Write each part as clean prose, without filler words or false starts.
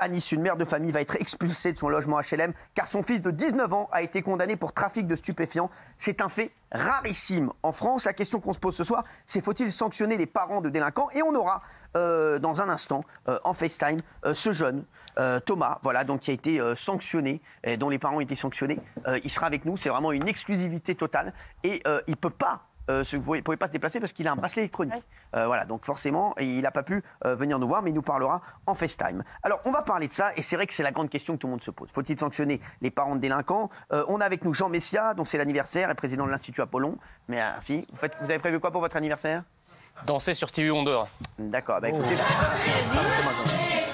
à Nice, une mère de famille va être expulsée de son logement HLM car son fils de 19 ans a été condamné pour trafic de stupéfiants. C'est un fait rarissime en France. La question qu'on se pose ce soir, c'est faut-il sanctionner les parents de délinquants? Et on aura dans un instant, en FaceTime, ce jeune, Thomas, voilà, donc qui a été sanctionné, dont les parents ont été sanctionnés. Il sera avec nous, c'est vraiment une exclusivité totale. Et il ne peut pas... vous ne pouvez pas se déplacer parce qu'il a un bracelet électronique. Voilà, donc forcément, il n'a pas pu venir nous voir, mais il nous parlera en FaceTime. Alors, on va parler de ça, et c'est vrai que c'est la grande question que tout le monde se pose. Faut-il sanctionner les parents de délinquants? On a avec nous Jean Messia, dont c'est l'anniversaire, et président de l'Institut Apollon. Mais si, vous avez prévu quoi pour votre anniversaire? Danser sur TV Wonder. D'accord, bah écoutez...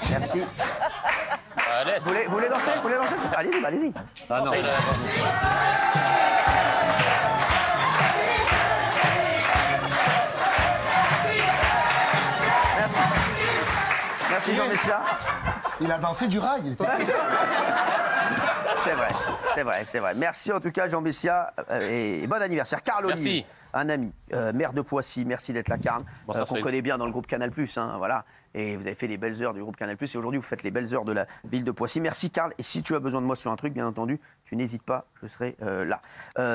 Merci. Vous voulez danser? Allez-y, allez-y. Ah non. Merci Jean Messia. Il a dansé du rail. Il était... C'est vrai. Merci en tout cas Jean Messia et bon anniversaire. Carl Olive, un ami, maire de Poissy, merci d'être là Carl, qu'on connaît bien dans le groupe Canal+, hein, voilà. Et vous avez fait les belles heures du groupe Canal+, et aujourd'hui vous faites les belles heures de la ville de Poissy. Merci Carl, et si tu as besoin de moi sur un truc, bien entendu, tu n'hésites pas, je serai là.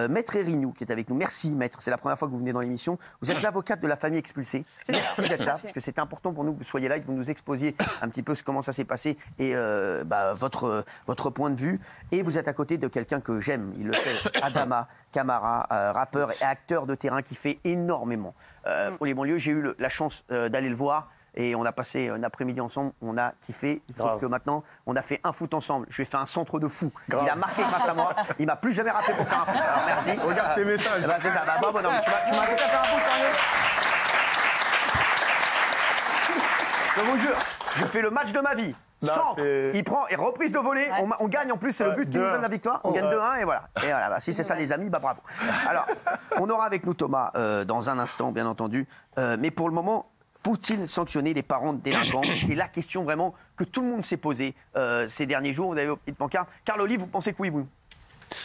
Maître Erignou qui est avec nous, merci Maître, c'est la première fois que vous venez dans l'émission. Vous êtes l'avocate de la famille expulsée. Merci d'être là, parce que c'est important pour nous que vous soyez là et que vous nous exposiez un petit peu comment ça s'est passé et votre point de vue. Et vous êtes à côté de quelqu'un que j'aime, il le sait, Adama Camara, rappeur et acteur de terrain qui fait énormément pour les banlieues. J'ai eu la chance d'aller le voir. Et on a passé un après-midi ensemble, on a kiffé. Sauf que maintenant, on a fait un foot ensemble. Je lui ai fait un centre de fou. Grave. Il a marqué grâce à moi. Il m'a plus jamais rappelé pour faire un foot. Alors merci. Regarde tes messages. Bah, c'est ça. Bah, bon, non, mais tu m'as fait faire un foot quand même. Je vous jure, je fais le match de ma vie. Centre, il prend et reprise de volée. On gagne en plus, c'est le but qui nous donne la victoire. On gagne 2-1 et voilà. Et voilà, bah, si c'est ça les amis, bah bravo. Alors, on aura avec nous Thomas dans un instant, bien entendu. Mais pour le moment, faut-il sanctionner les parents de délinquants? C'est la question vraiment que tout le monde s'est posée ces derniers jours. Vous avez une pancarte. Carl Olive, vous pensez que oui, vous?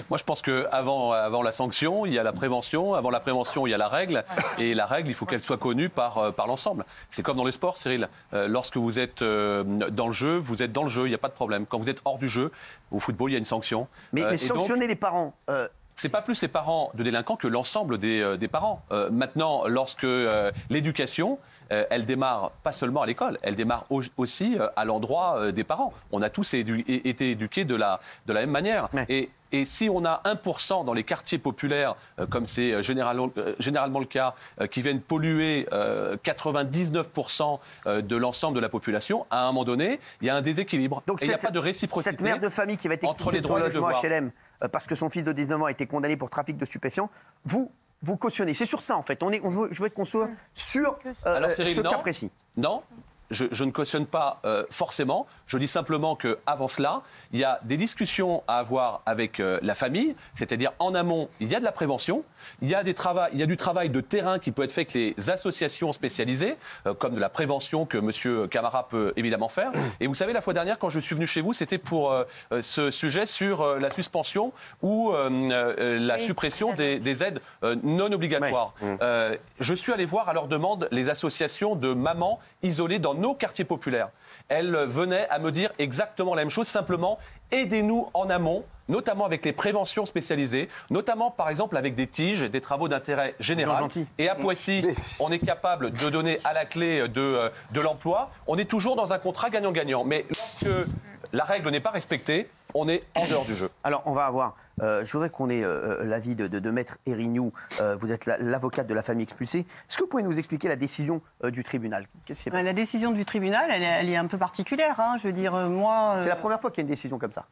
Moi, je pense qu'avant la sanction, il y a la prévention. Avant la prévention, il y a la règle. Et la règle, il faut qu'elle soit connue par l'ensemble. C'est comme dans le sport, Cyril. Lorsque vous êtes dans le jeu, vous êtes dans le jeu, il n'y a pas de problème. Quand vous êtes hors du jeu, au football, il y a une sanction. Mais sanctionner les parents... C'est pas plus les parents de délinquants que l'ensemble des parents. Maintenant, lorsque l'éducation, elle démarre pas seulement à l'école, elle démarre aussi à l'endroit des parents. On a tous été éduqués de la même manière. Ouais. Et si on a 1% dans les quartiers populaires, comme c'est généralement le cas, qui viennent polluer 99% de l'ensemble de la population, à un moment donné, il y a un déséquilibre. Donc il n'y a pas de réciprocité. Cette mère de famille qui va être expulsée de son logement HLM parce que son fils de 19 ans a été condamné pour trafic de stupéfiants, vous cautionnez. C'est sur ça en fait. Je veux qu'on soit sur ce cas précis. Non. Je ne cautionne pas forcément. Je dis simplement qu'avant cela, il y a des discussions à avoir avec la famille. C'est-à-dire, en amont, il y a de la prévention. Il y a du travail de terrain qui peut être fait avec les associations spécialisées, comme de la prévention que M. Camara peut évidemment faire. Et vous savez, la fois dernière, quand je suis venu chez vous, c'était pour ce sujet sur la suspension ou la suppression des aides non obligatoires. Ouais. Je suis allé voir à leur demande les associations de mamans isolées dans nos quartiers populaires. Elles venaient à me dire exactement la même chose, simplement aidez-nous en amont, notamment avec les préventions spécialisées, notamment par exemple avec des tiges, des travaux d'intérêt général. Et à Poissy, on est capable de donner à la clé de l'emploi. On est toujours dans un contrat gagnant-gagnant. Mais lorsque la règle n'est pas respectée, on est en dehors du jeu. Alors on va avoir... je voudrais qu'on ait l'avis de Maître Erignou. Vous êtes l'avocate de la famille expulsée. Est-ce que vous pouvez nous expliquer la décision du tribunal? La décision du tribunal, elle est un peu particulière. Hein. Je veux dire, moi... C'est la première fois qu'il y a une décision comme ça.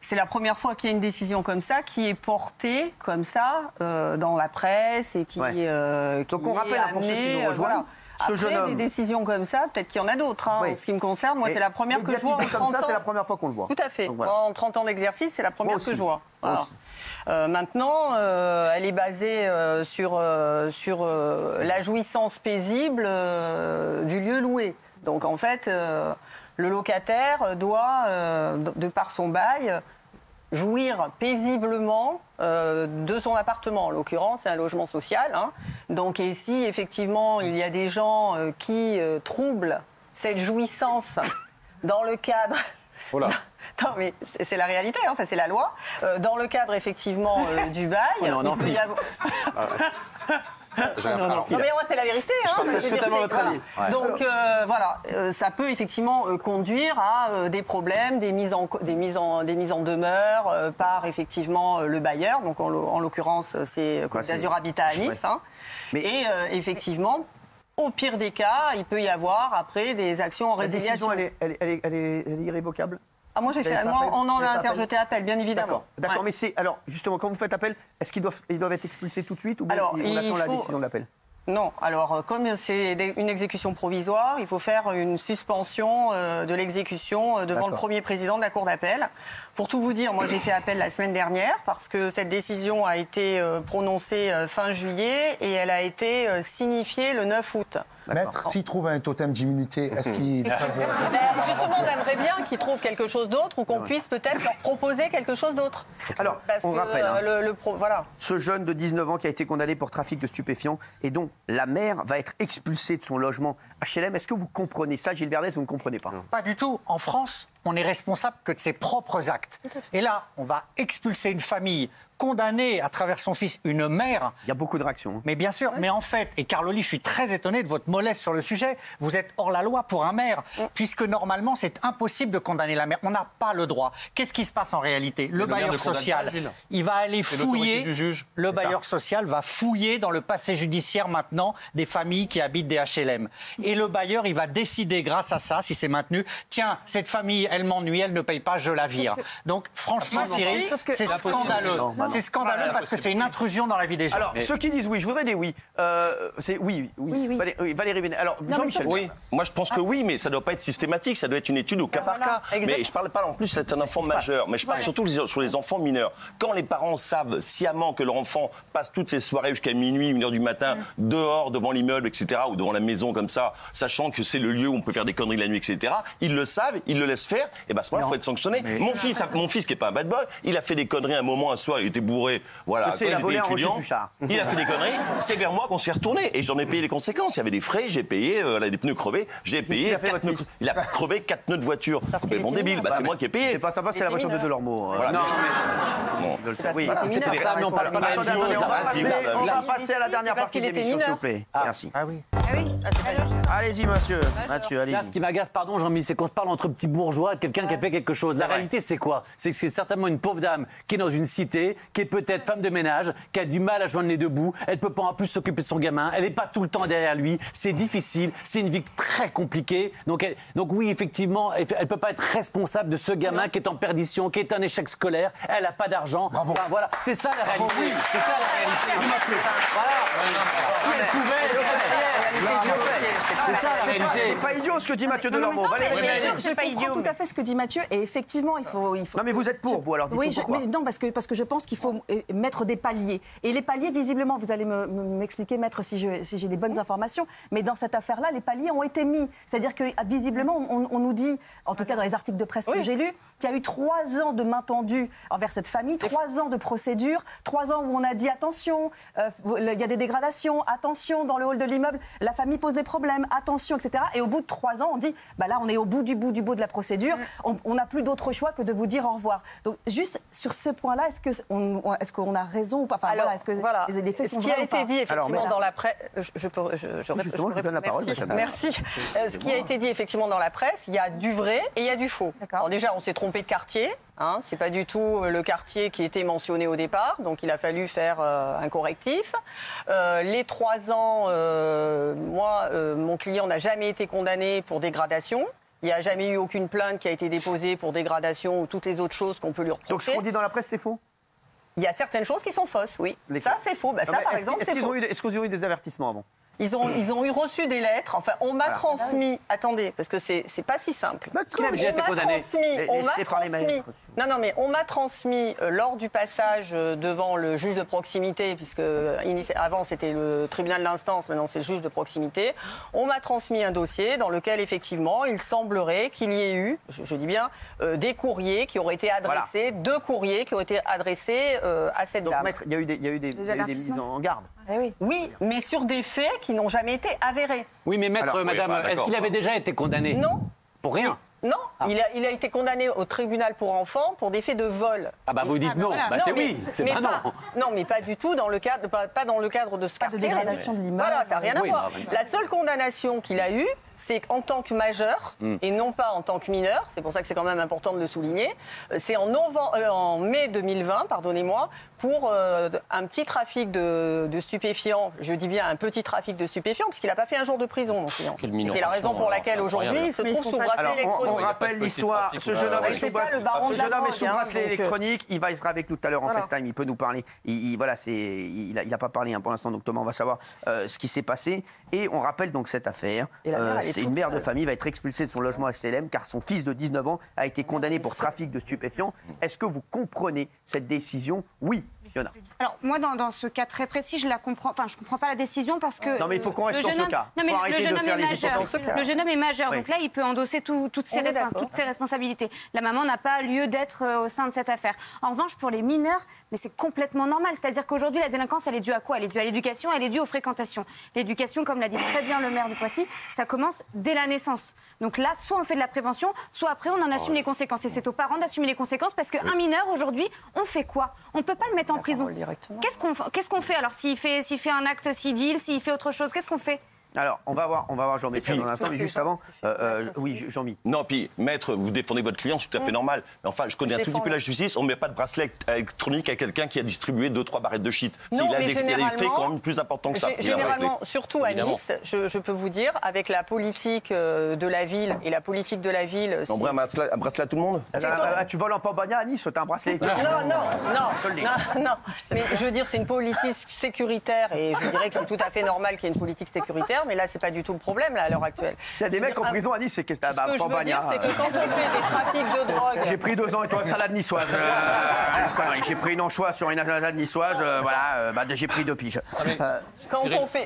C'est la première fois qu'il y a une décision comme ça, qui est portée comme ça dans la presse et qui donc on rappelle pour ceux qui nous rejoignent. Voilà. Après, des décisions comme ça, peut-être qu'il y en a d'autres. Hein, en ce qui me concerne, moi, c'est la première que je vois. Comme ça, c'est la première fois qu'on le voit. Tout à fait. Donc, voilà. En 30 ans d'exercice, c'est la première que je vois. Voilà. Maintenant, elle est basée sur la jouissance paisible du lieu loué. Donc, en fait, le locataire doit, de par son bail, jouir paisiblement de son appartement. En l'occurrence, c'est un logement social. Hein. Donc, et si effectivement il y a des gens qui troublent cette jouissance dans le cadre Voilà. Non, mais c'est la réalité, hein. Enfin, c'est la loi. Dans le cadre, effectivement, du bail, il peut y avoir... Non, mais c'est la vérité. Je partage totalement votre avis. Ouais. Donc voilà, ça peut effectivement conduire à des problèmes, des mises en demeure par effectivement le bailleur. Donc en l'occurrence, c'est Côte d'Azur Habitat à Nice. Hein. Et effectivement, au pire des cas, il peut y avoir après des actions en résiliation. La décision, elle est irrévocable. Ah, moi, on en a interjeté appel, bien évidemment. D'accord, mais c'est. Alors, justement, quand vous faites appel, est-ce qu'ils doivent être expulsés tout de suite ou bien on attend la décision de l'appel ? Non, alors comme c'est une exécution provisoire, il faut faire une suspension de l'exécution devant le premier président de la Cour d'appel. Pour tout vous dire, moi j'ai fait appel la semaine dernière parce que cette décision a été prononcée fin juillet et elle a été signifiée le 9 août. Maître, s'il trouve un totem d'immunité, est-ce qu'il... Justement, on aimerait bien qu'ils trouvent quelque chose d'autre ou qu'on puisse peut-être leur proposer quelque chose d'autre. Alors, on rappelle, voilà. Ce jeune de 19 ans qui a été condamné pour trafic de stupéfiants et dont la mère va être expulsée de son logement HLM, est-ce que vous comprenez ça, Gilles Verdez, vous ne comprenez pas ? Pas du tout. En France, on est responsable que de ses propres actes. Et là, on va expulser une famille condamnée à travers son fils, une mère. Il y a beaucoup de réactions. Mais bien sûr, mais en fait, et Carloli, je suis très étonné de votre mollesse sur le sujet, vous êtes hors la loi pour un maire, puisque normalement, c'est impossible de condamner la mère. On n'a pas le droit. Qu'est-ce qui se passe en réalité ? Le bailleur social, il va aller fouiller, le bailleur social va fouiller dans le passé judiciaire maintenant des familles qui habitent des HLM. Et le bailleur, il va décider grâce à ça, si c'est maintenu, tiens, cette famille, elle m'ennuie, elle ne paye pas, je la vire. Donc franchement, Cyril, c'est scandaleux. C'est scandaleux parce que c'est une intrusion dans la vie des gens. Alors, ceux qui disent oui, je voudrais des oui. C'est oui. Valérie Bénet. Alors, Jean-Michel. Oui, moi je pense que oui, mais ça ne doit pas être systématique, ça doit être une étude au cas par cas. Mais je ne parle pas en plus c'est un enfant majeur, mais je parle surtout sur les enfants mineurs. Quand les parents savent sciemment que leur enfant passe toutes ses soirées jusqu'à minuit, 1h du matin, dehors, devant l'immeuble, etc., ou devant la maison comme ça, sachant que c'est le lieu où on peut faire des conneries la nuit, etc., ils le savent, ils le laissent faire, et à ce moment-là, il faut être sanctionné. Mon fils, qui n'est pas un bad boy, il a fait des conneries un moment, un soir, il était bourré, voilà, quand il était étudiant, il a fait des conneries, c'est vers moi qu'on s'est retourné, et j'en ai payé les conséquences. Il y avait des frais, j'ai payé des pneus crevés, j'ai payé 4 pneus. Il a crevé 4 pneus de voiture. Complètement débile, c'est moi qui ai payé. C'est pas sympa, c'est la voiture de Delormeau. Voilà. Oui, c'est ça, mais on parle pas de on va passer à la dernière partie de l'émission, s'il vous plaît. Merci. Ah oui. Allez-y, monsieur. Mathieu, allez-y. Là, ce qui m'agace, pardon, Jean-Mi, c'est qu'on se parle entre petits bourgeois, de quelqu'un qui a fait quelque chose. La réalité, c'est quoi ? C'est que c'est certainement une pauvre dame qui est dans une cité, qui est peut-être femme de ménage, qui a du mal à joindre les deux bouts. Elle peut pas en plus s'occuper de son gamin. Elle n'est pas tout le temps derrière lui. C'est difficile. C'est une vie très compliquée. Donc oui, effectivement, elle peut pas être responsable de ce gamin qui est en perdition, qui est un échec scolaire. Elle a pas d'argent. Enfin, voilà, c'est ça la réalité. Oui. C'est ça la réalité. Voilà. Si elle pouvait. C'est ça la réalité. C'est pas idiot ce que dit Mathieu Delormeau. Je comprends tout à fait ce que dit Mathieu et effectivement il faut. Non mais vous êtes pour vous alors. Oui, mais non parce que je pense qu'il faut mettre des paliers et les paliers visiblement vous allez m'expliquer maître si j'ai les bonnes informations mais dans cette affaire-là les paliers ont été mis c'est-à-dire que visiblement on nous dit en tout cas dans les articles de presse que j'ai lus qu'il y a eu 3 ans de main tendue envers cette famille, 3 ans de procédure, 3 ans où on a dit attention il y a des dégradations, attention dans le hall de l'immeuble la famille pose des problèmes, attention etc. Et au bout de 3 ans on dit bah là on est au bout du bout de la procédure, on n'a plus d'autre choix que de vous dire au revoir. Donc juste sur ce point-là, est-ce qu'on a raison ou pas enfin, alors, est-ce que les faits sont vrais ou pas ? Ce qui a été dit effectivement dans la presse, je donne la parole. Merci. Ce qui a été dit effectivement dans la presse, il y a du vrai et il y a du faux. Alors déjà, on s'est trompé de quartier. C'est pas du tout le quartier qui était mentionné au départ, donc il a fallu faire un correctif. Les 3 ans, mon client n'a jamais été condamné pour dégradation. Il n'y a jamais eu aucune plainte qui a été déposée pour dégradation ou toutes les autres choses qu'on peut lui reprocher. Donc ce qu'on dit dans la presse, c'est faux ? Il y a certaines choses qui sont fausses, oui. Ça, c'est faux. Ça, par exemple, c'est faux. Est-ce qu'ils ont eu des avertissements avant ? Ils ont eu reçu des lettres. Enfin, on m'a transmis. Attendez, parce que c'est pas si simple. On m'a transmis lors du passage devant le juge de proximité, puisque avant c'était le tribunal d'instance, maintenant c'est le juge de proximité. On m'a transmis un dossier dans lequel effectivement il semblerait qu'il y ait eu, je dis bien, des courriers qui auraient été adressés, 2 courriers qui ont été adressés à cette dame. Donc, maître, il y a eu des mises en garde. Oui, mais sur des faits qui n'ont jamais été avérés. Oui, mais maître, madame, est-ce qu'il avait déjà été condamné ? Non. Pour rien ? Non, il a été condamné au tribunal pour enfants pour des faits de vol. Ah bah vous dites non, voilà. bah c'est oui, c'est pas non. Non, mais pas du tout dans le cadre, pas dans le cadre de ce Pas de dégradation de l'image. Voilà, ça n'a rien à voir. La seule condamnation qu'il a eue, c'est en tant que majeur et non pas en tant que mineur. C'est pour ça que c'est quand même important de le souligner. C'est en mai 2020, pardonnez-moi, pour un petit trafic de stupéfiants. Je dis bien un petit trafic de stupéfiants, parce qu'il n'a pas fait un jour de prison, mon client. C'est la raison pour laquelle aujourd'hui il se trouve sous bracelet électronique. On rappelle l'histoire. Ce jeune homme est sous bracelet électronique. Il sera avec nous tout à l'heure en FaceTime. Il peut nous parler. Il n'a pas parlé pour l'instant, donc Thomas, on va savoir ce qui s'est passé. Et on rappelle donc cette affaire. C'est une mère de famille va être expulsée de son logement HLM car son fils de 19 ans a été condamné pour trafic de stupéfiants. Est-ce que vous comprenez cette décision? Oui, Fiona. Alors moi, dans ce cas très précis, je la comprends. Enfin, je comprends pas la décision parce que non, mais il faut qu'on reste sur ce cas. Non, mais le jeune homme est majeur. Le jeune homme est majeur, oui. Donc là, il peut endosser toutes ses responsabilités. La maman n'a pas lieu d'être au sein de cette affaire. En revanche, pour les mineurs, mais c'est complètement normal. C'est-à-dire qu'aujourd'hui, la délinquance, elle est due à quoi? Elle est due à l'éducation, elle est due aux fréquentations. L'éducation, comme l'a dit très bien le maire de Poissy, ça commence dès la naissance. Donc là, soit on fait de la prévention, soit après on en assume les conséquences. Et c'est aux parents d'assumer les conséquences parce qu'un mineur, aujourd'hui, on fait quoi? On ne peut pas le mettre en prison. Qu'est-ce qu'on fait alors s'il fait un acte, s'il deal, s'il fait autre chose? Qu'est-ce qu'on fait? Alors, on va voir Jean-Michel dans l'instant, mais juste avant, oui, Jean-Mi. Non, puis, maître, vous défendez votre client, c'est tout à fait normal. Mais enfin, je connais un tout petit peu la justice, on ne met pas de bracelet électronique à quelqu'un qui a distribué 2-3 barrettes de shit. Non, il a des faits quand même plus importants que ça. Généralement, surtout à Nice, je peux vous dire, avec la politique de la ville et la politique de la ville... On met un bracelet à tout le monde? Tu voles en Pambagna à Nice, t'as un bracelet? Non. Mais je veux dire, c'est une politique sécuritaire et je dirais que c'est tout à fait normal qu'il y ait une politique sécuritaire. Mais là, c'est pas du tout le problème, là, à l'heure actuelle. Il y a des mecs en prison à Nice, c'est que ce que je veux dire, c'est que quand on fait des trafics de drogue... J'ai pris 2 ans avec une salade niçoise. J'ai pris une anchois sur une salade niçoise. J'ai pris 2 piges.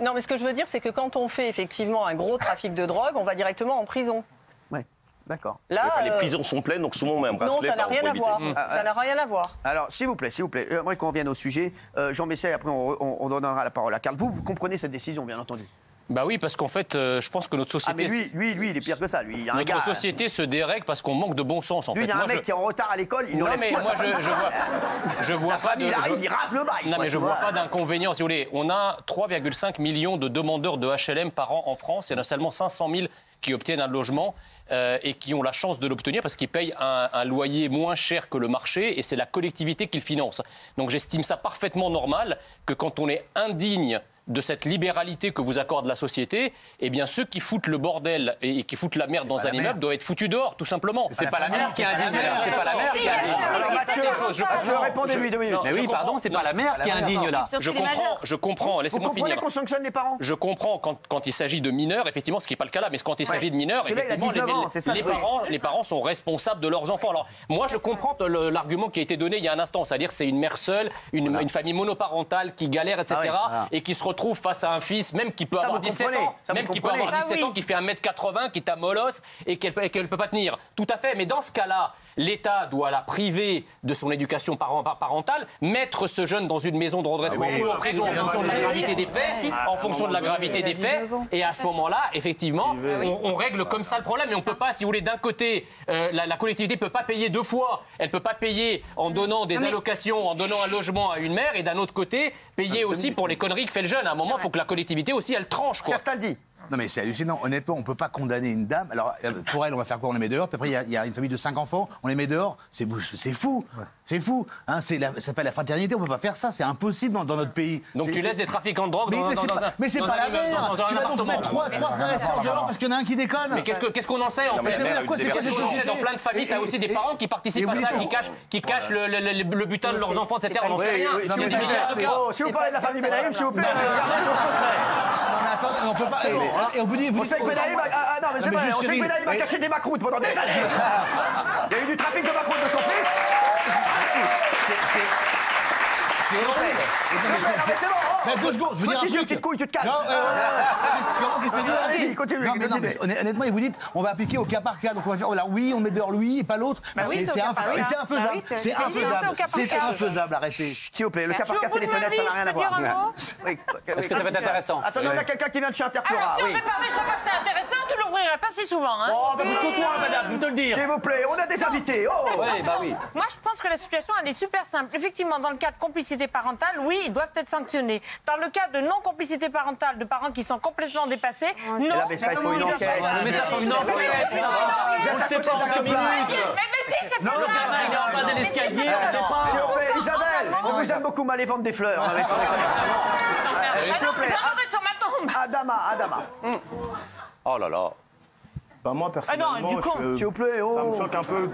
Non, mais ce que je veux dire, c'est que quand on fait effectivement un gros trafic de drogue, on va directement en prison. Ouais. D'accord. Là, les prisons sont pleines, donc souvent on met un bracelet. Non, ça n'a rien à voir. Ça n'a rien à voir. Alors, s'il vous plaît, j'aimerais qu'on revienne au sujet. Jean Messia, et après on donnera la parole à Karl. Vous comprenez cette décision, bien entendu? Bah oui, parce qu'en fait, je pense que notre société... Ah mais lui, il est pire que ça. Lui, il y a notre société se dérègle parce qu'on manque de bon sens, en fait. Il y a un mec qui est en retard à l'école, il enlève... Non, mais moi, je vois pas de... Il arrive, il rase le bail. Non, mais je vois pas d'inconvénient, si vous voulez. On a 3,5 millions de demandeurs de HLM par an en France. Il y en a seulement 500 000 qui obtiennent un logement. Et qui ont la chance de l'obtenir parce qu'ils payent un loyer moins cher que le marché et c'est la collectivité qui le finance. Donc j'estime ça parfaitement normal que quand on est indigne de cette libéralité que vous accorde la société, eh bien ceux qui foutent le bordel et qui foutent la merde dans un immeuble doivent être foutus dehors, tout simplement. C'est pas la mère qui est indigne. C'est pas la mère qui est indigne. Alors Mathieu, je répondez-lui 2 minutes. Mais oui, pardon, c'est pas la mère qui est indigne là. Je comprends. Laissez-moi finir. Vous comprenez qu'on sanctionne les parents? Je comprends quand il s'agit de mineurs, effectivement, ce qui n'est pas le cas là, mais quand il s'agit de mineurs, effectivement, les parents sont responsables de leurs enfants. Alors moi, je comprends l'argument qui a été donné il y a un instant, c'est-à-dire que c'est une mère seule, une famille monoparentale qui galère, etc., et qui se retrouve face à un fils, même qui peut avoir 17 ans, ans, qui fait 1m80, qui est à Molos et qu'elle ne peut pas tenir. Tout à fait, mais dans ce cas-là, l'État doit la priver de son éducation parentale, mettre ce jeune dans une maison de redressement ou en prison en fonction de la gravité des faits, et à ce moment-là, effectivement, on règle comme ça le problème. Mais on ne peut pas, si vous voulez, d'un côté, la collectivité ne peut pas payer 2 fois. Elle ne peut pas payer en donnant des allocations, en donnant un logement à une mère, et d'un autre côté, payer aussi pour les conneries que fait le jeune. À un moment, il faut que la collectivité aussi, elle tranche, quoi. Castaldi. Non mais c'est hallucinant, honnêtement, on ne peut pas condamner une dame. Alors pour elle, on va faire quoi? On les met dehors, puis après il y a une famille de 5 enfants, on les met dehors, c'est fou, c'est fou. Hein, ça s'appelle la fraternité, on ne peut pas faire ça, c'est impossible dans notre pays. Donc tu laisses des trafiquants de drogue mais c'est pas la mère. Tu vas donc mettre 3 frères et sœurs dehors parce qu'il y en a un qui déconne. Mais qu'est-ce qu'on en sait en fait? Dans plein de familles, tu as aussi des parents qui participent à ça, qui cachent le butin de leurs enfants, etc. On n'en sait rien. Si vous parlez de la famille Benaïm, s'il vous plaît, gardez vos secrets. Non mais attendez, on peut pas... Et vous dites, on sait que Benaïm a caché des macroutes pendant des années. Il y a eu du trafic de macroutes de son fils. C'est horrible. Mais 2 secondes, je veux dire un truc. Petite couille, tu te calmes. Qu'est-ce que tu dis? Allez, continue. Honnêtement, vous dites, on va appliquer au cas par cas. Donc on va faire, oui, on met dehors lui et pas l'autre. C'est infaisable. C'est infaisable. C'est infaisable, arrêtez. S'il vous plaît, le cas par cas, c'est les fenêtres, ça n'a rien à voir. Est-ce que ça va être intéressant? Attendez, on a quelqu'un qui vient de chez Interflora. Si on fait parler chaque fois que c'est intéressant, tu l'ouvrirais pas si souvent. Hein. Oh, bah plutôt toi, madame, je vais te le dire. S'il vous plaît, on a des invités. Oh. Oui, bah oui. Moi, je pense que la situation, elle est super simple. Effectivement, dans le cas de complicité parentale, oui, ils doivent être sanctionnés. Dans le cas de non-complicité parentale, de parents qui sont complètement dépassés, non. Mais ça, il faut une enquête. Mais ça, faut une enquête. On ne sait pas en 5 minutes. Mais si, c'est pas Non, il n'y aura pas de l'escalier, on ne sait pas. S'il vous plaît, Isabelle, on vous aime beaucoup, mais allez vendre des fleurs. S'il vous plaît. sur ma tombe. Adama. Oh là là. Bah moi, personnellement, s'il vous plaît, ça me choque un peu.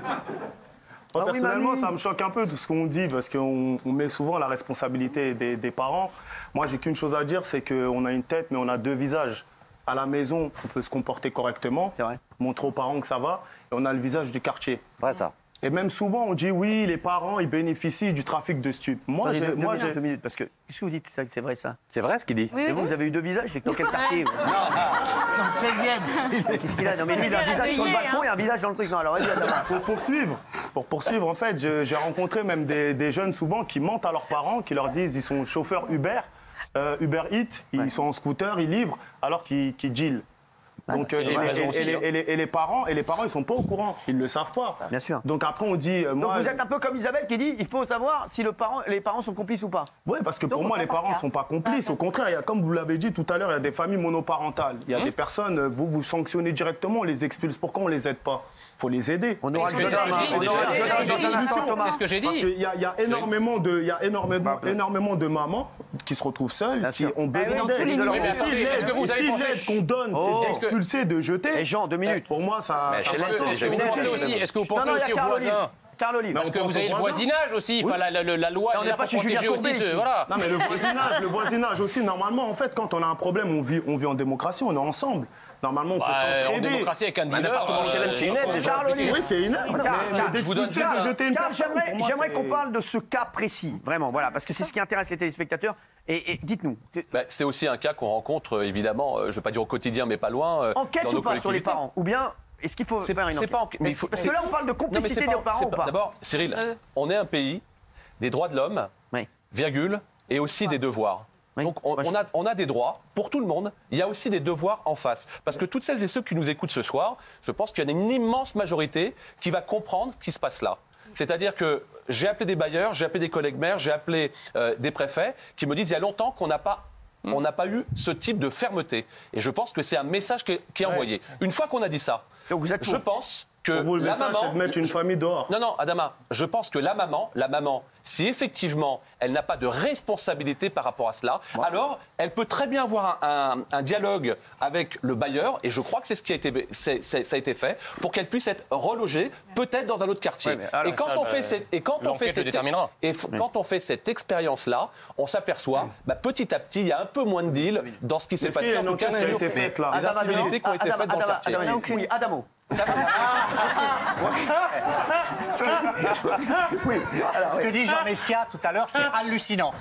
Moi, personnellement, ça me choque un peu tout ce qu'on dit, parce qu'on met souvent la responsabilité des parents. Moi, j'ai qu'une chose à dire, c'est qu'on a une tête, mais on a 2 visages. À la maison, on peut se comporter correctement, montrer aux parents que ça va, et on a le visage du quartier. Ouais, ça. Et même souvent, on dit oui, les parents, ils bénéficient du trafic de stupes. Moi, j'ai 2 minutes, parce que qu'est-ce que vous dites, c'est vrai ça? C'est vrai ce qu'il dit. Et vous avez eu 2 visages, c'est dans quel quartier? Non, le 16e. Qu'est-ce qu'il a? Non, mais lui, il a un visage sur le balcon et un visage dans le truc. Non, alors, Pour poursuivre, en fait, j'ai rencontré même des jeunes souvent qui mentent à leurs parents, qui leur disent ils sont chauffeurs Uber Eats, ils sont en scooter, ils livrent, alors qu'ils dealent. Donc, les parents, ils sont pas au courant, ils le savent pas. Bien sûr. Donc après, on dit. Donc vous êtes un peu comme Isabelle qui dit il faut savoir si les parents sont complices ou pas. Oui, parce que pour moi, les parents sont pas complices. Au contraire, il y a, comme vous l'avez dit tout à l'heure, il y a des familles monoparentales. Il y a des personnes, vous sanctionnez directement, on les expulse. Pourquoi on les aide pas? Faut les aider. On aura C'est ce que j'ai dit. Parce qu'il y a énormément de mamans qui se retrouvent seules, qui ont besoin d'aide. Est-ce que vous avez pensé qu'on donne, c'est d'expulser, de jeter. Et Jean, 2 minutes. Pour moi, ça. Est-ce que vous pensez aussi aux voisins? Parce que vous avez le voisinage aussi, enfin, la loi on n'est pas protéger aussi ceux. Voilà. Non mais le voisinage aussi, normalement, en fait, quand on a un problème, on vit en démocratie, on est ensemble. Normalement, on peut s'entraider. En démocratie avec un dealer, c'est une aide déjà. Oui, c'est une aide. Je vous donne J'aimerais qu'on parle de ce cas précis, vraiment, voilà, parce que c'est ce qui intéresse les téléspectateurs. Et dites-nous. C'est aussi un cas qu'on rencontre, évidemment, je ne vais pas dire au quotidien, mais pas loin. Enquête ou pas sur les parents? Ou bien est-ce qu'il faut faire une enquête? Parce que là, on parle de complicité des parents ou pas? D'abord, Cyril, on est un pays des droits de l'homme, virgule, et aussi des devoirs. Donc on a des droits pour tout le monde, il y a aussi des devoirs en face. Parce que toutes celles et ceux qui nous écoutent ce soir, je pense qu'il y a une immense majorité qui va comprendre ce qui se passe là. C'est-à-dire que j'ai appelé des bailleurs, j'ai appelé des collègues maires, j'ai appelé des préfets qui me disent il y a longtemps qu'on n'a pas eu ce type de fermeté. Et je pense que c'est un message qui est envoyé. Une fois qu'on a dit ça, je pense que la maman... c'est de mettre une famille dehors. Non, Adama, je pense que la maman, si effectivement elle n'a pas de responsabilité par rapport à cela, alors elle peut très bien avoir un dialogue avec le bailleur, et je crois que c'est ce qui ça a été fait, pour qu'elle puisse être relogée, peut-être dans un autre quartier. Quand on fait cette expérience-là, on s'aperçoit, petit à petit, il y a un peu moins de deals dans ce qui s'est passé, en tout cas sur les incivilités qui ont été faites dans le quartier. Oui, Adamo. Ce que dit Jean Messia tout à l'heure, c'est hallucinant.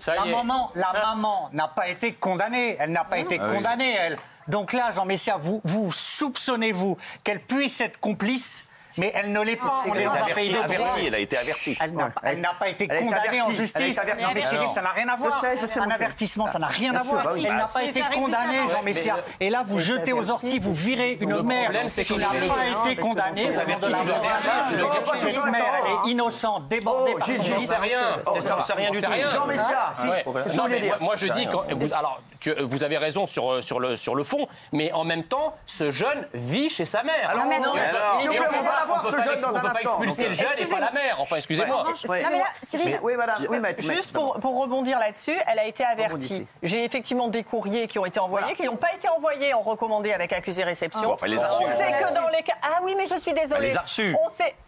La maman n'a pas été condamnée. Elle n'a pas été condamnée, elle. Donc là, Jean Messia, vous soupçonnez-vous qu'elle puisse être complice? Mais elle ne l'est pas. On est dans un pays de droit. Elle a été avertie. Elle n'a pas été condamnée en justice. Non, mais Cyril, ça n'a rien à voir. Un avertissement, ça n'a rien à voir. Elle n'a pas été condamnée, Jean Messia. Et là, vous jetez aux orties, vous virez une mère qui n'a pas été condamnée. Cette mère, elle est innocente, débordée par son fils. Ça ne sait rien du tout. Jean Messia. Non, mais moi je dis, alors vous avez raison sur le fond, mais en même temps, ce jeune vit chez sa mère. Alors, on ne peut pas expulser le jeune et pas la mère. Enfin, excusez-moi. Non, mais là, Cyril, juste pour rebondir là-dessus, elle a été avertie. J'ai effectivement des courriers qui ont été envoyés, qui n'ont pas été envoyés en recommandé avec accusé-réception. Elle les a reçus. On sait que dans les cas... Ah oui, mais je suis désolée. Elle les a reçus.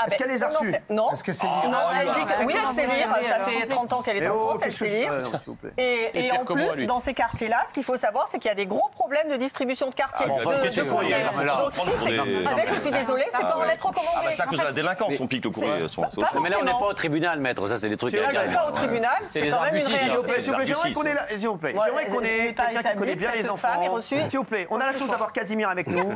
Est-ce qu'elle les a reçus? Non. Est-ce que c'est lire? Non, elle dit que oui, elle sait lire. Ça fait 30 ans qu'elle est en France, elle sait lire. Et en plus, dans ces quartiers-là, ce qu'il faut savoir, c'est qu'il y a des gros problèmes de distribution de quartiers. Donc si c'est... Avec, je suis désolée, c'est pas en lettres recommandées. Ah bah ça, à cause de la délinquance, on pique le courrier. Mais là, on n'est pas au tribunal, maître. Ça, c'est des trucs... Là, je suis pas au tribunal. C'est quand même une réalité. J'aimerais qu'on ait là, s'il vous plaît. J'aimerais qu'on ait quelqu'un qui connaît bien les enfants. S'il vous plaît, on a la chance d'avoir Casimir avec nous.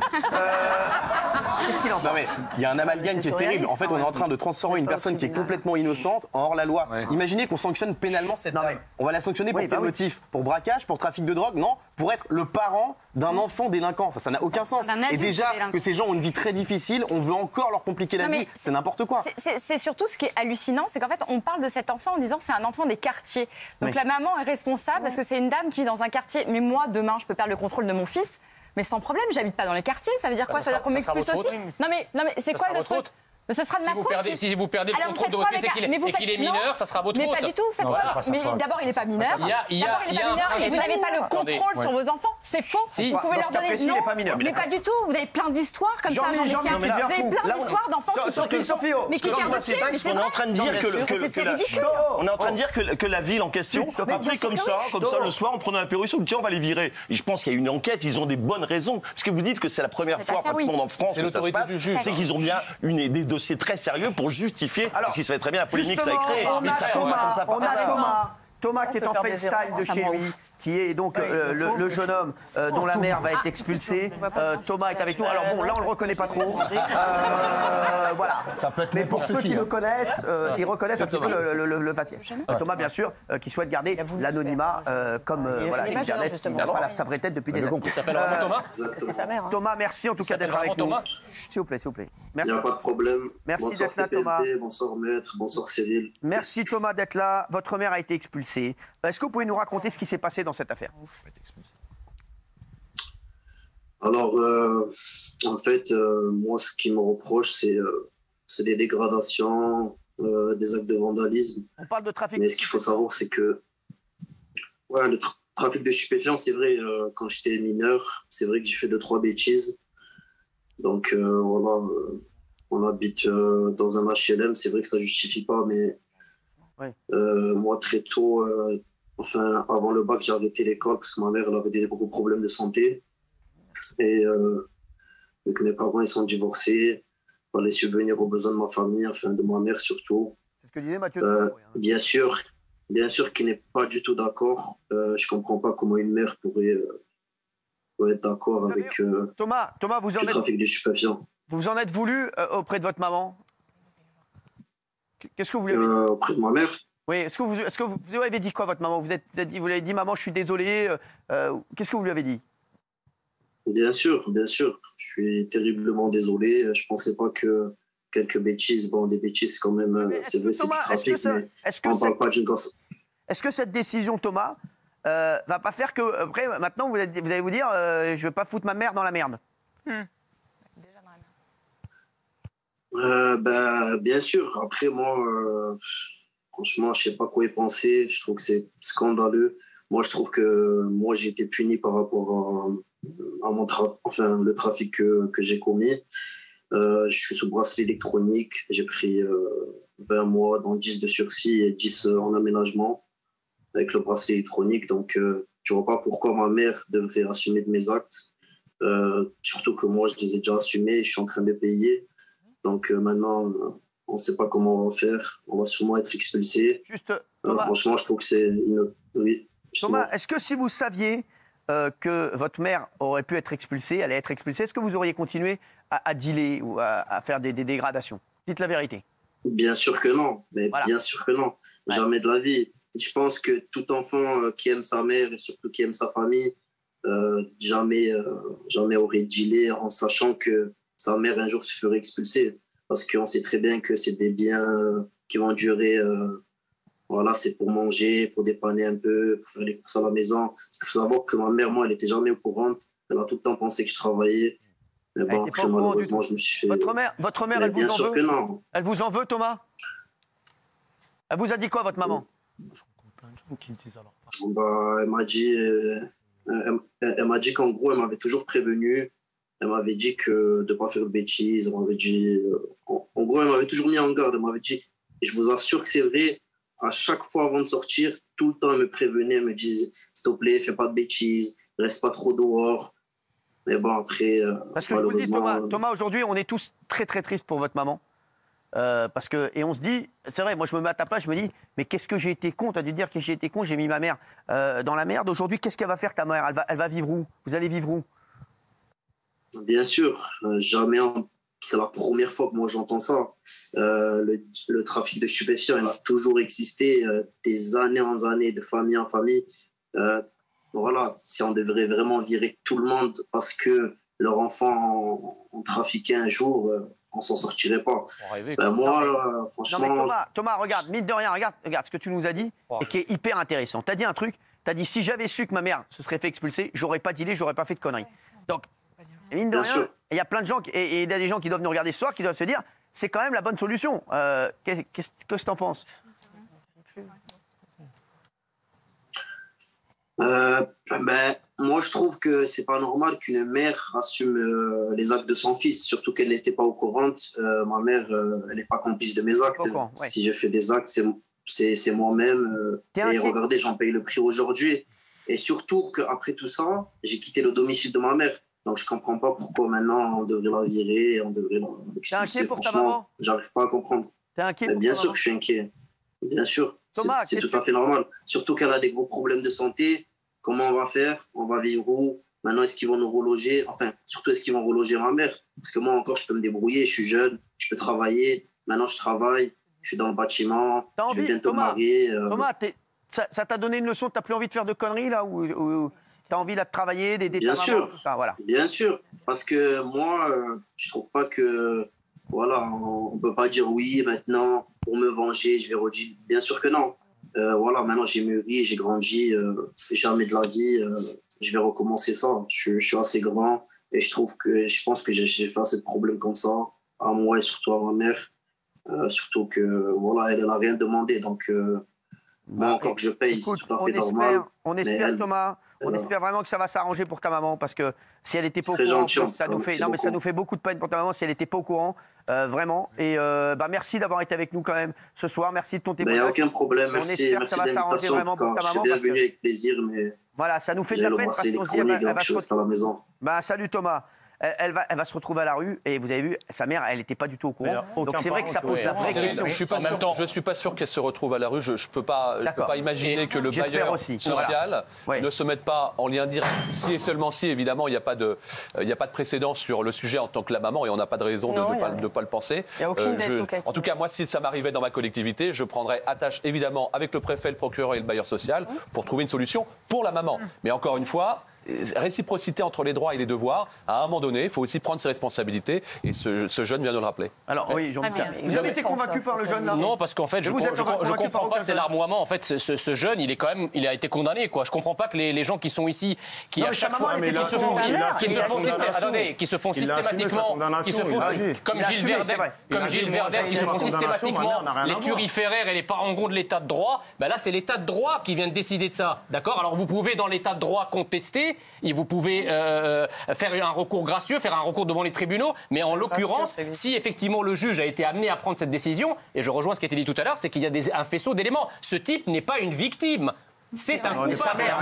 Qu'est-ce qu'il en pense? Il y a un amalgame qui est terrible. En fait, on est en train de transformer une personne qui est complètement innocente en hors-la-loi. Imaginez qu'on sanctionne pénalement cette dame. On va la sanctionner pour quel motif? Pour braquage, pour trafic de drogue? Non, pour être le parent d'un enfant délinquant. Enfin, ça n'a aucun sens. Et déjà que ces gens ont une vie très difficile, on veut encore leur compliquer la vie. C'est n'importe quoi. C'est surtout ce qui est hallucinant, c'est qu'en fait, on parle de cet enfant en disant que c'est un enfant des quartiers. Donc la maman est responsable parce que c'est une dame qui vit dans un quartier. Mais moi, demain, je peux perdre le contrôle de mon fils. Mais sans problème, j'habite pas dans les quartiers. Ça veut dire quoi? Ça veut dire qu'on m'expulse aussi? Non mais c'est quoi le truc? Mais ce sera de ma faute. Si vous perdez le contrôle de votre fils et qu'il est mineur, ça sera votre faute. Mais pas du tout. Faites quoi? Mais d'abord, il n'est pas mineur. D'abord, il n'est pas mineur et vous n'avez pas le contrôle sur vos enfants. C'est faux. Vous pouvez leur donner. Non, mais pas du tout. Vous avez plein d'histoires comme ça, Jean-Michel. Vous avez plein d'histoires d'enfants qui perdent le pied. On est en train de dire que la ville en question a pris comme ça le soir en prenant un apéro, tiens, on va les virer. Et je pense qu'il y a une enquête, ils ont des bonnes raisons. Parce que vous dites que c'est la première fois pratiquement en France que ça se passe, c'est qu'ils ont bien des dossiers très sérieux pour justifier, parce qu'il savait très bien la polémique que ça a créé. On a Thomas qui est en FaceTime de chez lui, qui est donc le jeune homme dont la mère va être expulsée. Thomas est avec nous. Alors bon, là on le reconnaît pas trop. Voilà. Mais pour ceux qui le connaissent, ils reconnaissent un petit peu le faciès. Thomas, bien sûr, qui souhaite garder l'anonymat comme voilà, Ernest, qui n'a pas sa vraie tête depuis des années. Il s'appelle vraiment Thomas? C'est sa mère. Thomas, merci en tout cas d'être avec nous. S'il vous plaît, s'il vous plaît. Merci. Il n'y a pas de problème. Merci d'être là, Thomas. Bonsoir Maître, bonsoir Cyril. Merci Thomas d'être là. Votre mère a été expulsée. Est-ce que vous pouvez nous raconter ce qui s'est passé dans cette affaire? Alors, en fait, moi, ce qui me reproche, c'est des dégradations, des actes de vandalisme. On parle de trafic. Mais ce qu'il faut savoir, c'est que le trafic de stupéfiants, c'est vrai, quand j'étais mineur, c'est vrai que j'ai fait 2-3 bêtises. Donc, voilà, on habite dans un HLM, c'est vrai que ça ne justifie pas, mais moi, très tôt, avant le bac, j'ai arrêté l'école parce que ma mère elle avait des gros problèmes de santé. Et donc mes parents ils sont divorcés. Il fallait subvenir aux besoins de ma famille, de ma mère surtout. C'est ce que disait Mathieu. Bien sûr qu'il n'est pas du tout d'accord. Je ne comprends pas comment une mère pourrait être d'accord avec Thomas, vous en le trafic de stupéfiants. Vous en êtes voulu auprès de votre maman? Qu'est-ce que vous lui avez dit? Auprès de ma mère. Oui, est-ce que vous lui avez dit quoi, votre maman? Vous lui avez dit, maman, je suis désolé. Qu'est-ce que vous lui avez dit? Bien sûr. Je suis terriblement désolé. Je ne pensais pas que quelques bêtises, des bêtises quand même, c'est vrai, c'est du trafic, mais on ne parle pas d'une gosse. Est-ce que cette décision, Thomas, va pas faire que, après, maintenant, vous allez vous dire, je ne veux pas foutre ma mère dans la merde? Bien sûr. Après, moi, franchement, je ne sais pas quoi y penser. Je trouve que c'est scandaleux. Moi, je trouve que j'ai été puni par rapport à le trafic que j'ai commis. Je suis sous bracelet électronique. J'ai pris 20 mois, dont 10 de sursis et 10 en aménagement avec le bracelet électronique. Donc, je ne vois pas pourquoi ma mère devrait assumer de mes actes. Surtout que moi, je les ai déjà assumés. Je suis en train de les payer. Donc maintenant, on ne sait pas comment on va faire. On va sûrement être expulsé. Franchement, je trouve que c'est... Oui, Thomas, est-ce que si vous saviez que votre mère aurait pu être expulsée, allait être expulsée, est-ce que vous auriez continué à dealer ou à faire des dégradations? Dites la vérité. Bien sûr que non. Mais voilà. Bien sûr que non. Ouais. Jamais de la vie. Je pense que tout enfant qui aime sa mère et surtout qui aime sa famille, jamais aurait dealé en sachant que sa mère un jour se ferait expulser, parce qu'on sait très bien que c'est des biens qui vont durer, c'est pour manger, pour dépanner un peu, pour faire les courses à la maison. Parce qu'il faut savoir que ma mère, moi, elle n'était jamais au courant, elle a tout le temps pensé que je travaillais. Mais bon, après, malheureusement, je me suis fait... Votre mère, elle vous en veut? Que non. Elle vous en veut, Thomas? Elle vous a dit quoi, votre maman? Elle m'a dit qu'en gros, elle m'avait toujours prévenu. Elle m'avait dit de ne pas faire de bêtises. Elle m'avait dit, en gros, elle m'avait toujours mis en garde. Elle m'avait dit, et je vous assure que c'est vrai, à chaque fois avant de sortir, tout le temps, elle me prévenait, elle me disait, s'il te plaît, fais pas de bêtises, reste pas trop dehors. Mais bon, après. Parce que je vous le dis, Thomas, aujourd'hui, on est tous très très tristes pour votre maman. Parce que, et on se dit, c'est vrai, moi je me mets à ta place, je me dis, mais qu'est-ce que j'ai été con, t'as dû dire que j'ai été con, j'ai mis ma mère dans la merde. Aujourd'hui, qu'est-ce qu'elle va faire ta mère, elle va vivre où? Vous allez vivre où? Bien sûr, jamais. C'est la première fois que moi j'entends ça. Le trafic de stupéfiants, il a toujours existé des années en années, de famille en famille. Voilà, si on devrait vraiment virer tout le monde parce que leur enfant ont trafiqué un jour, on s'en sortirait pas. Moi, franchement... Non, mais Thomas, regarde, mine de rien, regarde ce que tu nous as dit et qui est hyper intéressant. Tu as dit un truc, tu as dit si j'avais su que ma mère se serait fait expulser, j'aurais pas dealé, j'aurais pas fait de conneries. Donc, mine de rien, il y a plein de gens, et il y a des gens qui doivent nous regarder ce soir, qui doivent se dire c'est quand même la bonne solution. Qu'est-ce que tu en penses? Moi, je trouve que c'est pas normal qu'une mère assume les actes de son fils, surtout qu'elle n'était pas au courant. Ma mère, elle n'est pas complice de mes actes. Si je fais des actes, c'est moi-même. Et regardez, j'en paye le prix aujourd'hui. Et surtout qu'après tout ça, j'ai quitté le domicile de ma mère. Donc, je comprends pas pourquoi maintenant on devrait la virer, on devrait l'expulser. T'es inquiet pour ta maman? J'arrive pas à comprendre. T'es inquiet? Bien sûr que je suis inquiet. Bien sûr. C'est tout à fait normal. Surtout qu'elle a des gros problèmes de santé. Comment on va faire? On va vivre où? Maintenant, est-ce qu'ils vont nous reloger? Enfin, surtout, est-ce qu'ils vont reloger ma mère? Parce que moi, encore, je peux me débrouiller. Je suis jeune, je peux travailler. Maintenant, je travaille. Je suis dans le bâtiment. Je vais bientôt me marier. Thomas, ça t'a donné une leçon? T'as plus envie de faire de conneries, là? Ou t'as envie de travailler, d'aider ta maman, tout ça, voilà. Bien sûr. Parce que moi, je trouve pas que... Voilà, on peut pas dire oui, maintenant, pour me venger, je vais redire. Bien sûr que non. Voilà, maintenant j'ai mûri, j'ai grandi, jamais de la vie, je vais recommencer ça. Je suis assez grand et je pense que j'ai fait assez de problèmes comme ça, à moi et surtout à ma mère. Surtout que, voilà, elle n'a rien demandé, donc moi encore que je paye, c'est tout à fait normal. On espère, Thomas, on espère vraiment que ça va s'arranger pour ta maman, parce que si elle n'était pas au courant, ça nous fait beaucoup de peine pour ta maman si elle n'était pas au courant, vraiment. Et merci d'avoir été avec nous quand même ce soir. Merci de ton témoignage. Il n'y a aucun problème. On espère que ça va s'arranger vraiment pour ta maman. Je suis bienvenu avec plaisir, mais voilà, ça nous fait de la peine parce qu'on se dit elle va se retrouver à la maison. Salut Thomas. Elle va se retrouver à la rue et vous avez vu, sa mère, elle n'était pas du tout au courant. Donc c'est vrai que ça pose la vraie question. Je suis pas sûr qu'elle se retrouve à la rue. Je peux pas imaginer que le bailleur social ne se mette pas en lien direct. Si et seulement si, évidemment, il n'y a pas de précédent sur le sujet en tant que la maman et on n'a pas de raison de ne pas le penser. En tout cas, moi, si ça m'arrivait dans ma collectivité, je prendrais attache évidemment avec le préfet, le procureur et le bailleur social pour trouver une solution pour la maman. Mais encore une fois, réciprocité entre les droits et les devoirs. À un moment donné, il faut aussi prendre ses responsabilités. Et ce jeune vient de le rappeler. Alors oui, Jean-Michel. Vous avez été convaincu par le jeune là? Non, parce qu'en fait, je comprends pas. C'est l'armoiement. En fait, ce jeune, il a été condamné. Quoi. Je comprends pas que les gens qui sont ici, qui à chaque fois, qui se font systématiquement, comme Gilles Verdès, qui se font systématiquement les turiféraires et les parangons de l'état de droit. Là, c'est l'état de droit qui vient de décider de ça. D'accord? Alors vous pouvez dans l'état de droit contester. Et vous pouvez faire un recours gracieux, faire un recours devant les tribunaux, mais en l'occurrence, si effectivement le juge a été amené à prendre cette décision, et je rejoins ce qui a été dit tout à l'heure, c'est qu'il y a un faisceau d'éléments. Ce type n'est pas une victime. C'est un coup sa mère.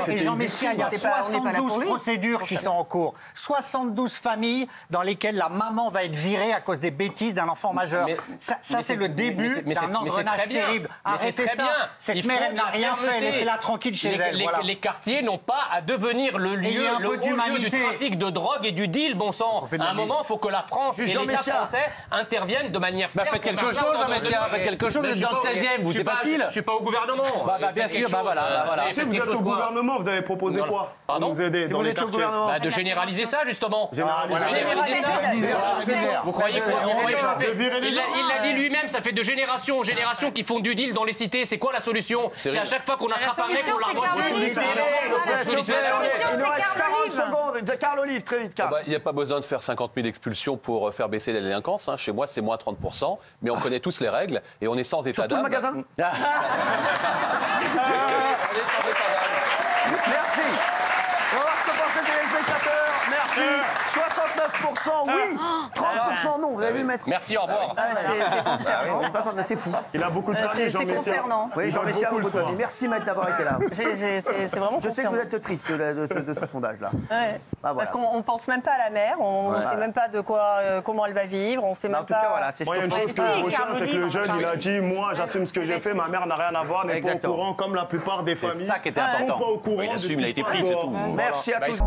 Et Jean Messia, il y a 72 procédures qui sont en cours. 72 familles dans lesquelles la maman va être virée à cause des bêtises d'un enfant majeur. Ça, c'est le début d'un engrenage terrible. Arrêtez ça. Cette mère, elle n'a rien fait. Laissez-la tranquille chez elle. Les quartiers n'ont pas à devenir le lieu du trafic de drogue et du deal, bon sang. À un moment, il faut que la France et l'État français interviennent de manière ferme. Faites quelque chose, Messia. Faites quelque chose. Vous êtes dans le 16e. C'est facile. Je suis pas au gouvernement. Bien sûr, voilà. Si vous êtes au gouvernement, vous allez proposer quoi? Pardon? Vous aider dans les quartiers. De généraliser ça, justement. Généraliser ça. Vous croyez quoi? Il l'a dit lui-même, ça fait de génération en génération qui font du deal dans les cités. C'est quoi la solution? C'est à chaque fois qu'on attrape un mec, on la revoit. Il nous reste 40 secondes. Carl Olive, très vite, Carl. Il n'y a pas besoin de faire 50 000 expulsions pour faire baisser la délinquance. Chez moi, c'est moins 30%. Mais on connaît tous les règles et on est sans état d'âme. Sur tout le magasin? Merci. On va voir ce que pensent les téléspectateurs. Merci. 69% oui, 30% non. Vous avez vu, maître? Merci, au revoir. C'est concernant. C'est fou. Il a beaucoup de famille, Jean Messia. C'est concernant. Oui, Jean Messia, merci, maître, d'avoir été là. C'est vraiment Je sais que vous êtes triste de ce sondage-là. Ouais. Voilà. Parce qu'on ne pense même pas à la mère, on ne sait même pas de quoi, comment elle va vivre, on ne sait même pas. Voilà, c'est moi, il y a une chose que je retiens, c'est que le jeune, il a dit, moi, j'assume ce que j'ai fait, ma mère n'a rien à voir, n'est pas au courant, comme la plupart des familles. C'est ça qui était important. Sont pas au courant. Il assume, il a été pris, c'est tout. Merci à tous.